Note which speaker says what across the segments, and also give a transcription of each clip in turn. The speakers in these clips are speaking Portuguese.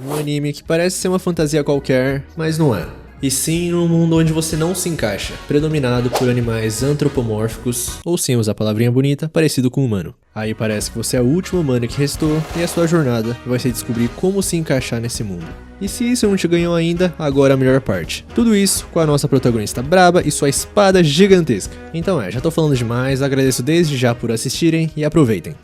Speaker 1: Um anime que parece ser uma fantasia qualquer, mas não é. E sim num mundo onde você não se encaixa, predominado por animais antropomórficos, ou sem usar a palavrinha bonita, parecido com humano. Aí parece que você é o último humano que restou, e a sua jornada vai ser descobrir como se encaixar nesse mundo. E se isso não te ganhou ainda, agora a melhor parte. Tudo isso com a nossa protagonista braba e sua espada gigantesca. Então já tô falando demais, agradeço desde já por assistirem e aproveitem.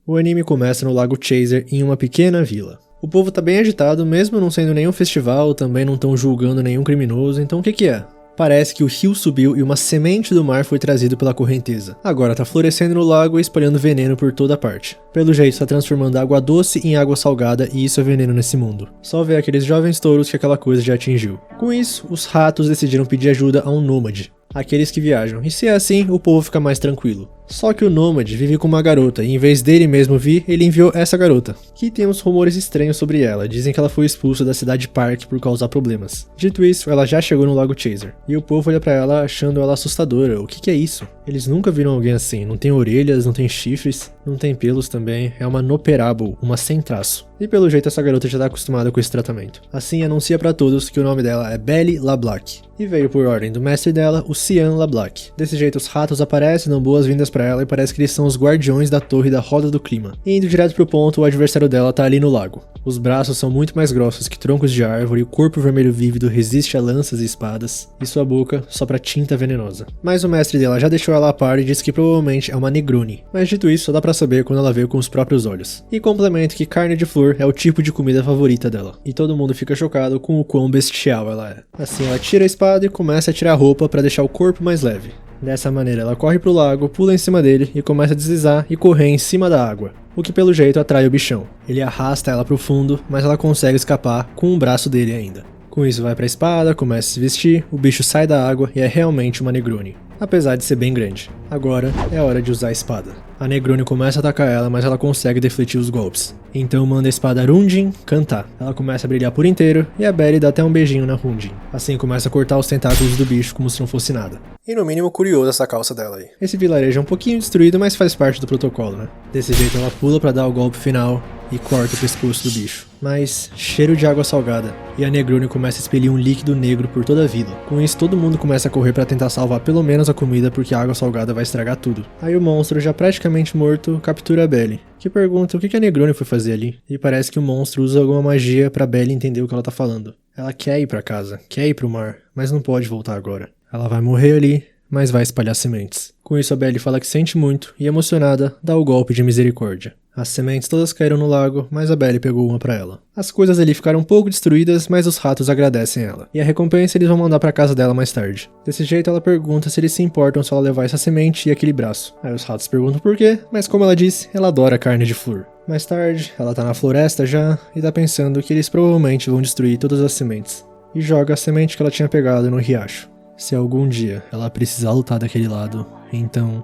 Speaker 1: O anime começa no Lago Chaser, em uma pequena vila. O povo tá bem agitado, mesmo não sendo nenhum festival, também não estão julgando nenhum criminoso, então o que é? Parece que o rio subiu e uma semente do mar foi trazido pela correnteza. Agora tá florescendo no lago e espalhando veneno por toda parte. Pelo jeito tá transformando água doce em água salgada e isso é veneno nesse mundo. Só ver aqueles jovens touros que aquela coisa já atingiu. Com isso, os ratos decidiram pedir ajuda a um nômade. Aqueles que viajam, e se é assim, o povo fica mais tranquilo. Só que o nômade vive com uma garota, e em vez dele mesmo vir, ele enviou essa garota, que tem uns rumores estranhos sobre ela, dizem que ela foi expulsa da cidade Park por causar problemas. Dito isso, ela já chegou no Lago Chaser, e o povo olha pra ela achando ela assustadora. O que é isso? Eles nunca viram alguém assim, não tem orelhas, não tem chifres, não tem pelos também, é uma Noperable, uma sem traço. E pelo jeito essa garota já tá acostumada com esse tratamento. Assim anuncia pra todos que o nome dela é Belly LeBlanc, e veio por ordem do mestre dela, o Cian LeBlanc. Desse jeito os ratos aparecem, dão boas-vindas pra ela e parece que eles são os guardiões da torre da Roda do Clima. E indo direto pro ponto, o adversário dela tá ali no lago. Os braços são muito mais grossos que troncos de árvore, o corpo vermelho vívido resiste a lanças e espadas, e sua boca sopra tinta venenosa. Mas o mestre dela já deixou ela a par e disse que provavelmente é uma Negroni, mas dito isso só dá pra saber quando ela vê com os próprios olhos. E complementa que carne de flor é o tipo de comida favorita dela, e todo mundo fica chocado com o quão bestial ela é. Assim ela tira a espada e começa a tirar a roupa pra deixar o corpo mais leve. Dessa maneira ela corre pro lago, pula em cima dele e começa a deslizar e correr em cima da água, o que pelo jeito atrai o bichão. Ele arrasta ela pro fundo, mas ela consegue escapar com o braço dele ainda. Com isso vai pra espada, começa a se vestir, o bicho sai da água e é realmente uma Negroni, apesar de ser bem grande. Agora é hora de usar a espada. A Negroni começa a atacar ela, mas ela consegue defletir os golpes. Então manda a espada Rundin cantar. Ela começa a brilhar por inteiro e a Belly dá até um beijinho na Rundin. Assim começa a cortar os tentáculos do bicho como se não fosse nada. E no mínimo curioso essa calça dela aí. Esse vilarejo é um pouquinho destruído, mas faz parte do protocolo, né? Desse jeito ela pula pra dar o golpe final e corta o pescoço do bicho. Mas cheiro de água salgada, e a Negroni começa a expelir um líquido negro por toda a vila. Com isso todo mundo começa a correr pra tentar salvar pelo menos a comida, porque a água salgada vai estragar tudo. Aí o monstro, já praticamente morto, captura a Belly, que pergunta o que a Negroni foi fazer ali, e parece que o monstro usa alguma magia pra Belly entender o que ela tá falando. Ela quer ir pra casa, quer ir pro mar, mas não pode voltar agora. Ela vai morrer ali, mas vai espalhar sementes. Com isso a Belly fala que sente muito e, emocionada, dá o golpe de misericórdia. As sementes todas caíram no lago, mas a Belly pegou uma pra ela. As coisas ali ficaram um pouco destruídas, mas os ratos agradecem ela. E a recompensa eles vão mandar pra casa dela mais tarde. Desse jeito ela pergunta se eles se importam se ela levar essa semente e aquele braço. Aí os ratos perguntam por quê, mas como ela disse, ela adora carne de flor. Mais tarde, ela tá na floresta já e tá pensando que eles provavelmente vão destruir todas as sementes. E joga a semente que ela tinha pegado no riacho. Se algum dia ela precisar lutar daquele lado, então...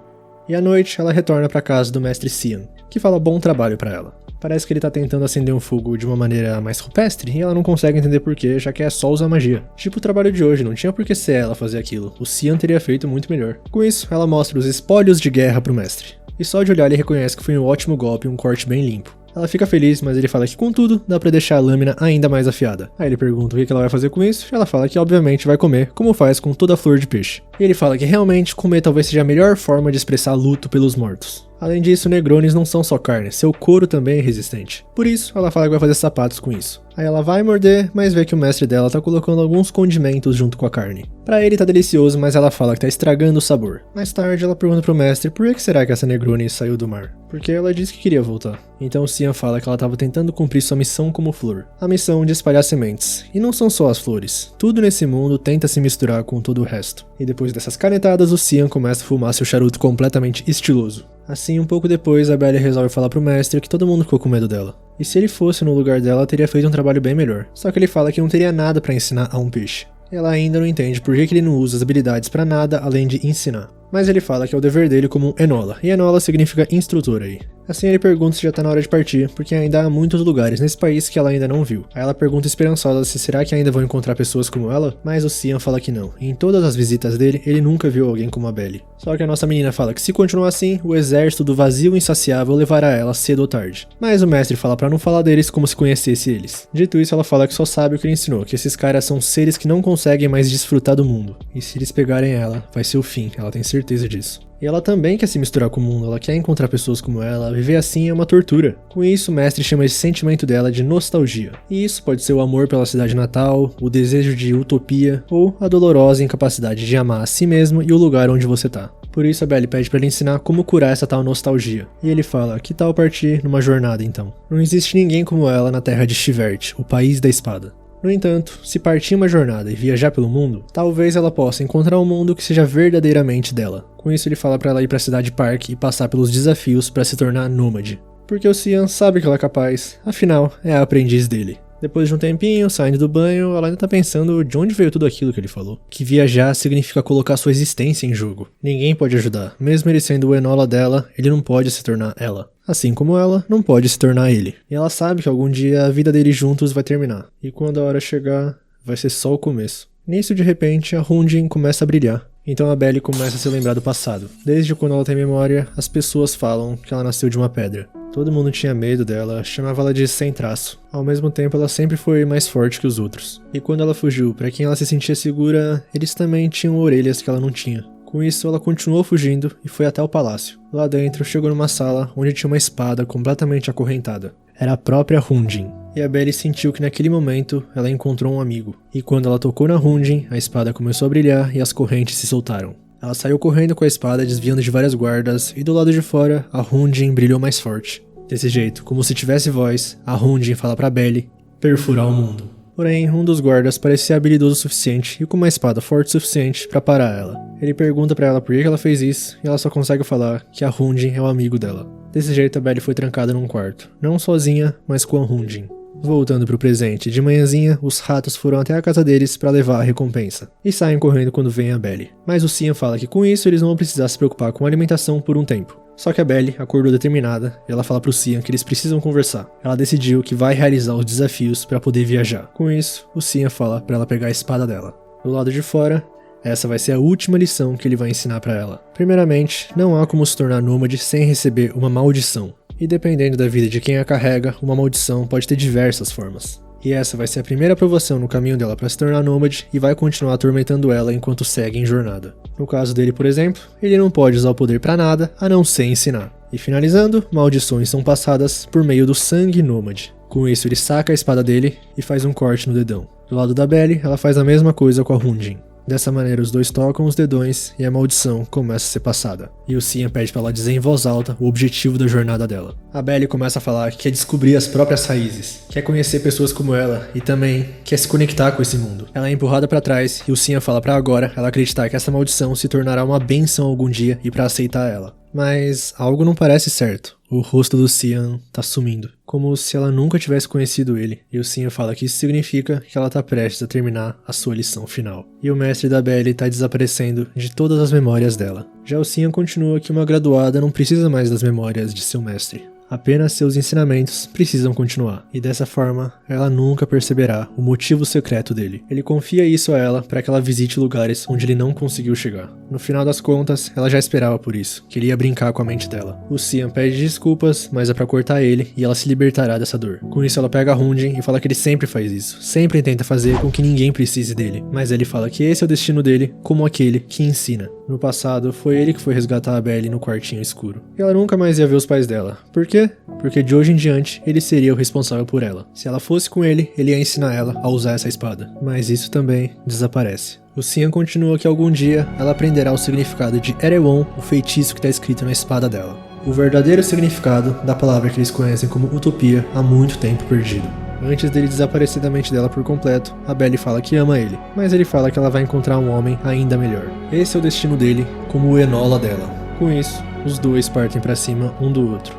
Speaker 1: E à noite ela retorna pra casa do mestre Cian, que fala bom trabalho pra ela. Parece que ele tá tentando acender um fogo de uma maneira mais rupestre e ela não consegue entender porquê, já que é só usar magia. Tipo o trabalho de hoje, não tinha por que ser ela fazer aquilo, o Cian teria feito muito melhor. Com isso, ela mostra os espólios de guerra pro mestre. E só de olhar ele reconhece que foi um ótimo golpe e um corte bem limpo. Ela fica feliz, mas ele fala que contudo, dá pra deixar a lâmina ainda mais afiada. Aí ele pergunta o que ela vai fazer com isso, e ela fala que obviamente vai comer, como faz com toda flor de peixe. E ele fala que realmente comer talvez seja a melhor forma de expressar luto pelos mortos. Além disso, Negronis não são só carne, seu couro também é resistente. Por isso, ela fala que vai fazer sapatos com isso. Aí ela vai morder, mas vê que o mestre dela tá colocando alguns condimentos junto com a carne. Pra ele tá delicioso, mas ela fala que tá estragando o sabor. Mais tarde, ela pergunta pro mestre por que será que essa Negroni saiu do mar. Porque ela disse que queria voltar. Então o Cian fala que ela tava tentando cumprir sua missão como flor. A missão de espalhar sementes. E não são só as flores. Tudo nesse mundo tenta se misturar com todo o resto. E depois dessas canetadas, o Cian começa a fumar seu charuto completamente estiloso. Assim, um pouco depois, a Belly resolve falar pro mestre que todo mundo ficou com medo dela. E se ele fosse no lugar dela, teria feito um trabalho bem melhor. Só que ele fala que não teria nada pra ensinar a um peixe. Ela ainda não entende por que ele não usa as habilidades pra nada além de ensinar. Mas ele fala que é o dever dele como um Enola, e Enola significa instrutor aí. Assim ele pergunta se já tá na hora de partir, porque ainda há muitos lugares nesse país que ela ainda não viu. Aí ela pergunta esperançosa se será que ainda vão encontrar pessoas como ela, mas o Cian fala que não. E em todas as visitas dele, ele nunca viu alguém como a Belly. Só que a nossa menina fala que se continuar assim, o exército do vazio insaciável levará ela cedo ou tarde. Mas o mestre fala pra não falar deles como se conhecesse eles. Dito isso, ela fala que só sabe o que ele ensinou, que esses caras são seres que não conseguem mais desfrutar do mundo. E se eles pegarem ela, vai ser o fim, ela tem certeza disso. E ela também quer se misturar com o mundo, ela quer encontrar pessoas como ela, viver assim é uma tortura. Com isso, o mestre chama esse sentimento dela de nostalgia. E isso pode ser o amor pela cidade natal, o desejo de utopia, ou a dolorosa incapacidade de amar a si mesmo e o lugar onde você tá. Por isso a Belly pede pra ele ensinar como curar essa tal nostalgia. E ele fala, que tal partir numa jornada então? Não existe ninguém como ela na terra de Shivert, o país da espada. No entanto, se partir uma jornada e viajar pelo mundo, talvez ela possa encontrar um mundo que seja verdadeiramente dela. Com isso ele fala pra ela ir pra cidade Park e passar pelos desafios pra se tornar nômade. Porque o Cian sabe que ela é capaz, afinal, é a aprendiz dele. Depois de um tempinho, saindo do banho, ela ainda tá pensando de onde veio tudo aquilo que ele falou. Que viajar significa colocar sua existência em jogo. Ninguém pode ajudar. Mesmo ele sendo o Enola dela, ele não pode se tornar ela. Assim como ela, não pode se tornar ele. E ela sabe que algum dia a vida deles juntos vai terminar. E quando a hora chegar, vai ser só o começo. Nisso, de repente, a Hundin começa a brilhar. Então a Belly começa a se lembrar do passado. Desde quando ela tem memória, as pessoas falam que ela nasceu de uma pedra. Todo mundo tinha medo dela, chamava ela de sem traço. Ao mesmo tempo, ela sempre foi mais forte que os outros. E quando ela fugiu, pra quem ela se sentia segura, eles também tinham orelhas que ela não tinha. Com isso, ela continuou fugindo e foi até o palácio. Lá dentro, chegou numa sala onde tinha uma espada completamente acorrentada. Era a própria Hundin. E a Belly sentiu que naquele momento ela encontrou um amigo. E quando ela tocou na Hundin, a espada começou a brilhar e as correntes se soltaram. Ela saiu correndo com a espada, desviando de várias guardas, e do lado de fora, a Hundin brilhou mais forte. Desse jeito, como se tivesse voz, a Hundin fala pra Belly perfurar o mundo. Porém, um dos guardas parece ser habilidoso o suficiente e com uma espada forte o suficiente pra parar ela. Ele pergunta pra ela por que ela fez isso e ela só consegue falar que a Hundin é o amigo dela. Desse jeito, a Belly foi trancada num quarto, não sozinha, mas com a Hundin. Voltando pro presente, de manhãzinha, os ratos foram até a casa deles pra levar a recompensa, e saem correndo quando vem a Belly. Mas o Cian fala que com isso eles não vão precisar se preocupar com a alimentação por um tempo. Só que a Belly acordou determinada e ela fala pro Cian que eles precisam conversar. Ela decidiu que vai realizar os desafios pra poder viajar. Com isso, o Cian fala pra ela pegar a espada dela. Do lado de fora, essa vai ser a última lição que ele vai ensinar pra ela. Primeiramente, não há como se tornar nômade sem receber uma maldição. E dependendo da vida de quem a carrega, uma maldição pode ter diversas formas. E essa vai ser a primeira aprovação no caminho dela para se tornar nômade e vai continuar atormentando ela enquanto segue em jornada. No caso dele, por exemplo, ele não pode usar o poder para nada a não ser ensinar. E finalizando, maldições são passadas por meio do sangue nômade. Com isso, ele saca a espada dele e faz um corte no dedão. Do lado da Belly, ela faz a mesma coisa com a Hundin. Dessa maneira, os dois tocam os dedões e a maldição começa a ser passada. E o Cian pede pra ela dizer em voz alta o objetivo da jornada dela. A Belly começa a falar que quer descobrir as próprias raízes, quer conhecer pessoas como ela e também quer se conectar com esse mundo. Ela é empurrada pra trás e o Cian fala pra agora ela acreditar que essa maldição se tornará uma bênção algum dia e pra aceitar ela. Mas algo não parece certo. O rosto do Cian tá sumindo, como se ela nunca tivesse conhecido ele, e o Cian fala que isso significa que ela tá prestes a terminar a sua lição final. E o mestre da Belly tá desaparecendo de todas as memórias dela. Já o Cian continua que uma graduada não precisa mais das memórias de seu mestre. Apenas seus ensinamentos precisam continuar, e dessa forma, ela nunca perceberá o motivo secreto dele. Ele confia isso a ela para que ela visite lugares onde ele não conseguiu chegar. No final das contas, ela já esperava por isso, que ele ia brincar com a mente dela. O Cian pede desculpas, mas é pra cortar ele e ela se libertará dessa dor. Com isso, ela pega a Hundin e fala que ele sempre faz isso, sempre tenta fazer com que ninguém precise dele, mas ele fala que esse é o destino dele, como aquele que ensina. No passado, foi ele que foi resgatar a Belly no quartinho escuro. E ela nunca mais ia ver os pais dela. Por quê? Porque de hoje em diante, ele seria o responsável por ela. Se ela fosse com ele, ele ia ensinar ela a usar essa espada. Mas isso também desaparece. O Cian continua que algum dia ela aprenderá o significado de Erewhon, o feitiço que está escrito na espada dela. O verdadeiro significado da palavra que eles conhecem como utopia há muito tempo perdido. Antes dele desaparecer da mente dela por completo, a Belly fala que ama ele, mas ele fala que ela vai encontrar um homem ainda melhor. Esse é o destino dele, como o Enola dela. Com isso, os dois partem pra cima um do outro.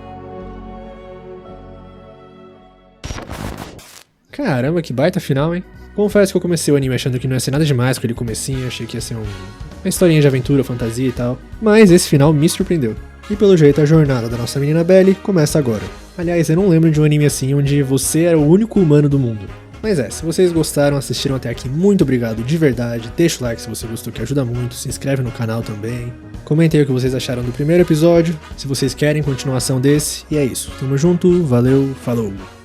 Speaker 1: Caramba, que baita final, hein? Confesso que eu comecei o anime achando que não ia ser nada demais com aquele comecinho, achei que ia ser uma historinha de aventura, fantasia e tal, mas esse final me surpreendeu. E pelo jeito a jornada da nossa menina Belly começa agora. Aliás, eu não lembro de um anime assim onde você era o único humano do mundo. Mas se vocês gostaram, assistiram até aqui, muito obrigado de verdade. Deixa o like se você gostou, que ajuda muito. Se inscreve no canal também. Comentem o que vocês acharam do primeiro episódio, se vocês querem continuação desse. E é isso. Tamo junto, valeu, falou!